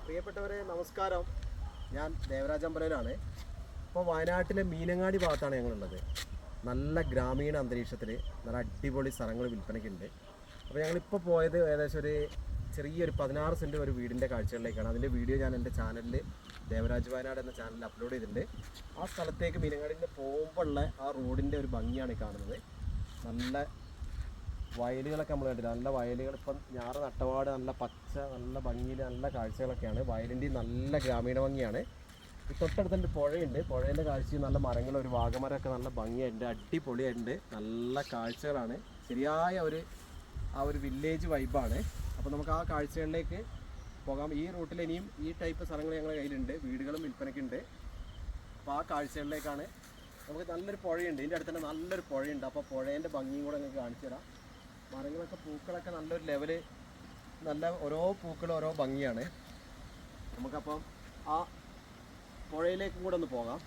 പ്രിയപ്പെട്ടവരെ നമസ്കാരം. ഞാൻ ദേവരാജ് അമ്പലയിലാണ്. ഇപ്പോൾ വയനാട്ടിലെ മീനങ്ങാടി ഭാഗത്താണ് ഞങ്ങളുള്ളത്. നല്ല ഗ്രാമീണ അന്തരീക്ഷത്തിൽ നല്ല അടിപൊളി സ്ഥലങ്ങൾ വിൽപ്പനയ്ക്കുണ്ട്. അപ്പോൾ ഞങ്ങളിപ്പോൾ പോയത് ഏകദേശം ചെറിയൊരു 16 സെൻറ്റ് ഒരു വീടിൻ്റെ കാഴ്ചകളിലേക്കാണ്. അതിൻ്റെ വീഡിയോ ഞാൻ എൻ്റെ ചാനലിൽ ദേവരാജ് വയനാട് എന്ന ചാനലിൽ അപ്ലോഡ് ചെയ്തിട്ടുണ്ട്. ആ സ്ഥലത്തേക്ക് മീനങ്ങാടിയിൽ പോകുമ്പോഴുള്ള ആ റോഡിൻ്റെ ഒരു ഭംഗിയാണ് കാണുന്നത്. നല്ല വയലുകളൊക്കെ നമ്മൾ കണ്ടില്ല. നല്ല വയലുകൾ ഇപ്പം ഞാറ് നട്ടപാട് നല്ല പച്ച, നല്ല ഭംഗിയിൽ നല്ല കാഴ്ചകളൊക്കെയാണ്. വയലിൻ്റെ നല്ല ഗ്രാമീണ ഭംഗിയാണ്. തൊട്ടടുത്തൊരു പുഴയുണ്ട്. പുഴേൻ്റെ കാഴ്ചയും നല്ല മരങ്ങൾ, ഒരു വാഗമരമൊക്കെ നല്ല ഭംഗിയായിട്ടുണ്ട്, അടിപൊളിയായിട്ടുണ്ട്. നല്ല കാഴ്ചകളാണ്. ശരിയായ ആ ഒരു വില്ലേജ് വൈബാണ്. അപ്പോൾ നമുക്ക് ആ കാഴ്ചകളിലേക്ക് പോകാം. ഈ റൂട്ടിൽ ഇനിയും ഈ ടൈപ്പ് സ്ഥലങ്ങൾ ഞങ്ങളുടെ കയ്യിലുണ്ട്. വീടുകളും വിൽപ്പനയ്ക്കുണ്ട്. അപ്പോൾ ആ കാഴ്ചകളിലേക്കാണ്. നമുക്ക് നല്ലൊരു പുഴയുണ്ട്, ഇതിൻ്റെ അടുത്ത് തന്നെ നല്ലൊരു പുഴയുണ്ട്. അപ്പോൾ പുഴേൻ്റെ ഭംഗിയും കൂടെ നിങ്ങൾക്ക് കാണിച്ചു തരാം. മരങ്ങളൊക്കെ, പൂക്കളൊക്കെ നല്ലൊരു ലെവല്, നല്ല ഓരോ പൂക്കളും ഓരോ ഭംഗിയാണ്. നമുക്കപ്പം ആ പുഴയിലേക്കും കൂടെ ഒന്ന് പോകാം.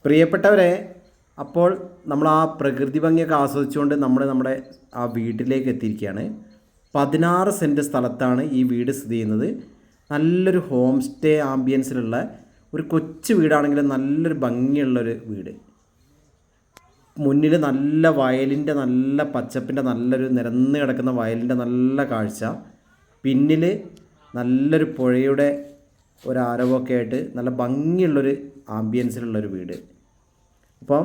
പ്രിയപ്പെട്ടവരെ, അപ്പോൾ നമ്മൾ ആ പ്രകൃതി ഭംഗിയൊക്കെ ആസ്വദിച്ചുകൊണ്ട് നമ്മുടെ ആ വീട്ടിലേക്ക് എത്തിയിരിക്കുകയാണ്. 16 സെൻറ്റ് സ്ഥലത്താണ് ഈ വീട് സ്ഥിതി ചെയ്യുന്നത്. നല്ലൊരു ഹോം സ്റ്റേ ആംബിയൻസിലുള്ള ഒരു കൊച്ചു വീടാണെങ്കിലും നല്ലൊരു ഭംഗിയുള്ളൊരു വീട്. മുന്നിൽ നല്ല വയലിൻ്റെ, നല്ല പച്ചപ്പിൻ്റെ, നല്ലൊരു നിരന്ന് കിടക്കുന്ന വയലിൻ്റെ നല്ല കാഴ്ച. പിന്നിൽ നല്ലൊരു പുഴയുടെ ഒരാരവമൊക്കെ ആയിട്ട് നല്ല ഭംഗിയുള്ളൊരു ആംബിയൻസിലുള്ളൊരു വീട്. അപ്പം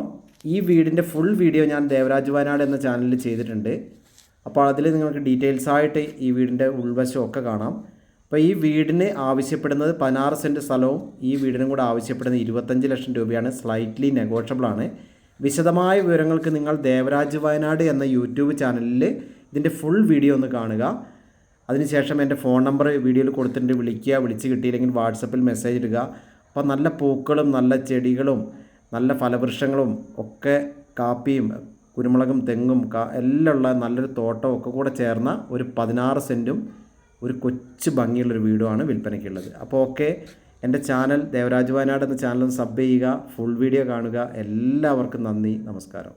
ഈ വീടിൻ്റെ ഫുൾ വീഡിയോ ഞാൻ ദേവരാജ് വയനാട് എന്ന ചാനലിൽ ചെയ്തിട്ടുണ്ട്. അപ്പോൾ അതിൽ നിങ്ങൾക്ക് ഡീറ്റെയിൽസ് ആയിട്ട് ഈ വീടിൻ്റെ ഉൾവശമൊക്കെ കാണാം. അപ്പോൾ ഈ വീടിന് ആവശ്യപ്പെടുന്നത് 16 സെൻറ്റ് സ്ഥലവും ഈ വീടിനും കൂടെ ആവശ്യപ്പെടുന്നത് 25 ലക്ഷം രൂപയാണ്. സ്ലൈറ്റ്ലി നെഗോഷ്യബിൾ ആണ്. വിശദമായ വിവരങ്ങൾക്ക് നിങ്ങൾ ദേവരാജ് വയനാട് എന്ന യൂട്യൂബ് ചാനലിൽ ഇതിൻ്റെ ഫുൾ വീഡിയോ ഒന്ന് കാണുക. അതിനുശേഷം എൻ്റെ ഫോൺ നമ്പർ വീഡിയോയിൽ കൊടുത്തിട്ടുണ്ട്, വിളിക്കുക. വിളിച്ച് കിട്ടിയില്ലെങ്കിൽ വാട്സപ്പിൽ മെസ്സേജ് ഇടുക. അപ്പോൾ നല്ല പൂക്കളും നല്ല ചെടികളും നല്ല ഫലവൃക്ഷങ്ങളും ഒക്കെ, കാപ്പിയും കുരുമുളകും തെങ്ങും എല്ലാം ഉള്ള നല്ലൊരു തോട്ടം ഒക്കെ കൂടെ ചേർന്ന ഒരു 16 സെൻറ്റും ഒരു കൊച്ചു ഭംഗിയുള്ളൊരു വീടുമാണ് വിൽപ്പനയ്ക്കുള്ളത്. അപ്പോൾ ഓക്കെ, എൻ്റെ ചാനൽ ദേവരാജ് വയനാട് എന്ന ചാനൽ സബ് ചെയ്യുക, ഫുൾ വീഡിയോ കാണുക. എല്ലാവർക്കും നന്ദി, നമസ്കാരം.